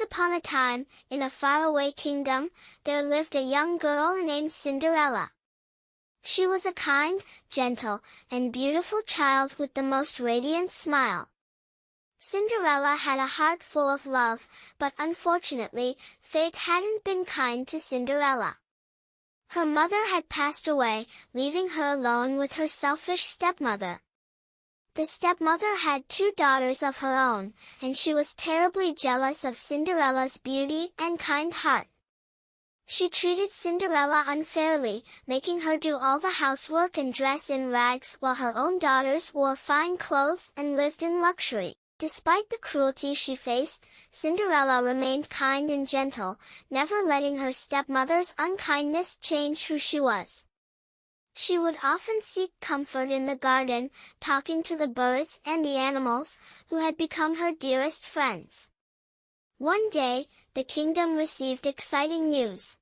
upon a time, in a faraway kingdom, there lived a young girl named Cinderella. She was a kind, gentle, and beautiful child with the most radiant smile. Cinderella had a heart full of love, but unfortunately, fate hadn't been kind to Cinderella. Her mother had passed away, leaving her alone with her selfish stepmother. The stepmother had 2 daughters of her own, and she was terribly jealous of Cinderella's beauty and kind heart. She treated Cinderella unfairly, making her do all the housework and dress in rags while her own daughters wore fine clothes and lived in luxury. Despite the cruelty she faced, Cinderella remained kind and gentle, never letting her stepmother's unkindness change who she was. She would often seek comfort in the garden, talking to the birds and the animals, who had become her dearest friends. One day, the kingdom received exciting news.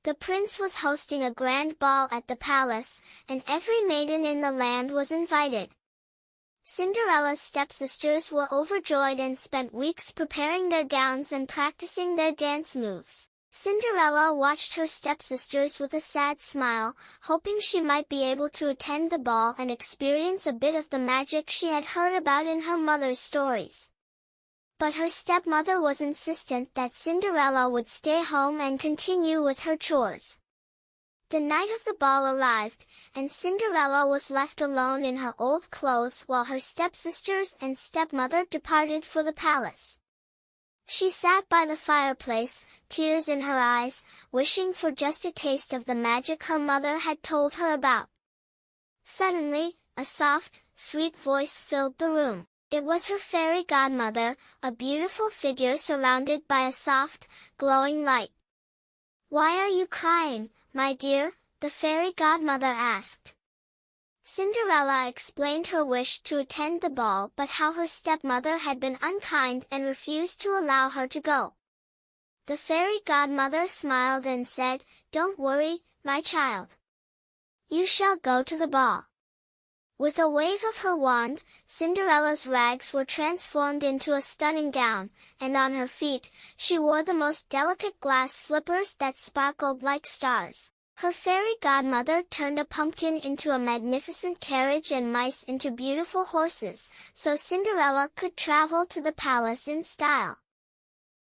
The prince was hosting a grand ball at the palace, and every maiden in the land was invited. Cinderella's stepsisters were overjoyed and spent weeks preparing their gowns and practicing their dance moves. Cinderella watched her stepsisters with a sad smile, hoping she might be able to attend the ball and experience a bit of the magic she had heard about in her mother's stories. But her stepmother was insistent that Cinderella would stay home and continue with her chores. The night of the ball arrived, and Cinderella was left alone in her old clothes while her stepsisters and stepmother departed for the palace. She sat by the fireplace, tears in her eyes, wishing for just a taste of the magic her mother had told her about. Suddenly, a soft, sweet voice filled the room. It was her fairy godmother, a beautiful figure surrounded by a soft, glowing light. "Why are you crying, my dear?" the fairy godmother asked. Cinderella explained her wish to attend the ball but how her stepmother had been unkind and refused to allow her to go. The fairy godmother smiled and said, "Don't worry, my child. You shall go to the ball." With a wave of her wand, Cinderella's rags were transformed into a stunning gown, and on her feet, she wore the most delicate glass slippers that sparkled like stars. Her fairy godmother turned a pumpkin into a magnificent carriage and mice into beautiful horses, so Cinderella could travel to the palace in style.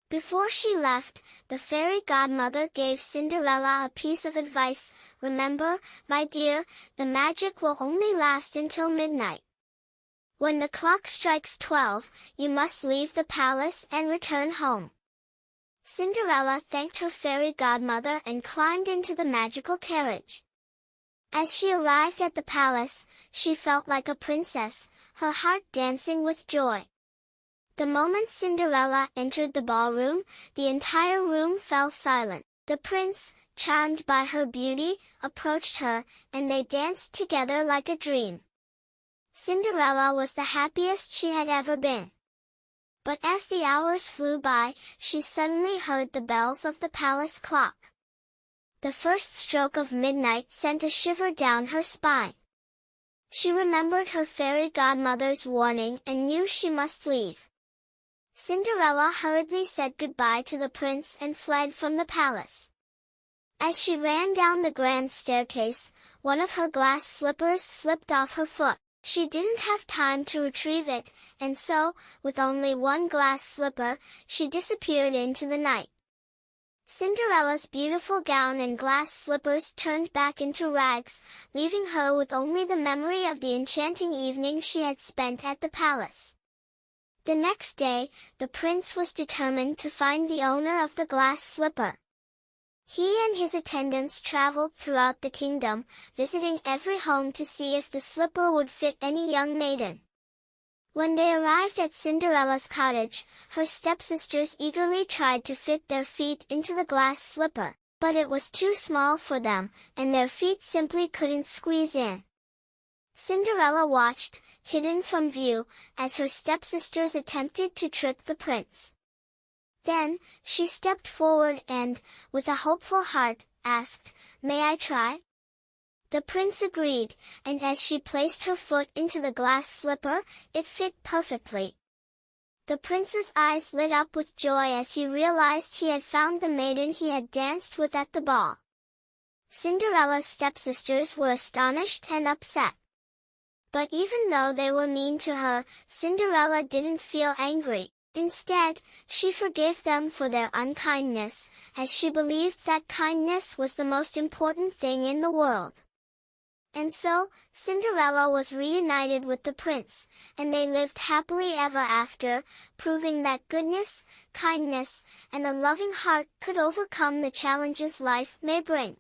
Before she left, the fairy godmother gave Cinderella a piece of advice. "Remember, my dear, the magic will only last until midnight. When the clock strikes 12, you must leave the palace and return home." Cinderella thanked her fairy godmother and climbed into the magical carriage. As she arrived at the palace, she felt like a princess, her heart dancing with joy. The moment Cinderella entered the ballroom, the entire room fell silent. The prince, charmed by her beauty, approached her, and they danced together like a dream. Cinderella was the happiest she had ever been. But as the hours flew by, she suddenly heard the bells of the palace clock. The first stroke of midnight sent a shiver down her spine. She remembered her fairy godmother's warning and knew she must leave. Cinderella hurriedly said goodbye to the prince and fled from the palace. As she ran down the grand staircase, one of her glass slippers slipped off her foot. She didn't have time to retrieve it, and so, with only one glass slipper, she disappeared into the night. Cinderella's beautiful gown and glass slippers turned back into rags, leaving her with only the memory of the enchanting evening she had spent at the palace. The next day, the prince was determined to find the owner of the glass slipper. He and his attendants traveled throughout the kingdom, visiting every home to see if the slipper would fit any young maiden. When they arrived at Cinderella's cottage, her stepsisters eagerly tried to fit their feet into the glass slipper, but it was too small for them, and their feet simply couldn't squeeze in. Cinderella watched, hidden from view, as her stepsisters attempted to trick the prince. Then, she stepped forward and, with a hopeful heart, asked, "May I try?" The prince agreed, and as she placed her foot into the glass slipper, it fit perfectly. The prince's eyes lit up with joy as he realized he had found the maiden he had danced with at the ball. Cinderella's stepsisters were astonished and upset. But even though they were mean to her, Cinderella didn't feel angry. Instead, she forgave them for their unkindness, as she believed that kindness was the most important thing in the world. And so, Cinderella was reunited with the prince, and they lived happily ever after, proving that goodness, kindness, and a loving heart could overcome the challenges life may bring.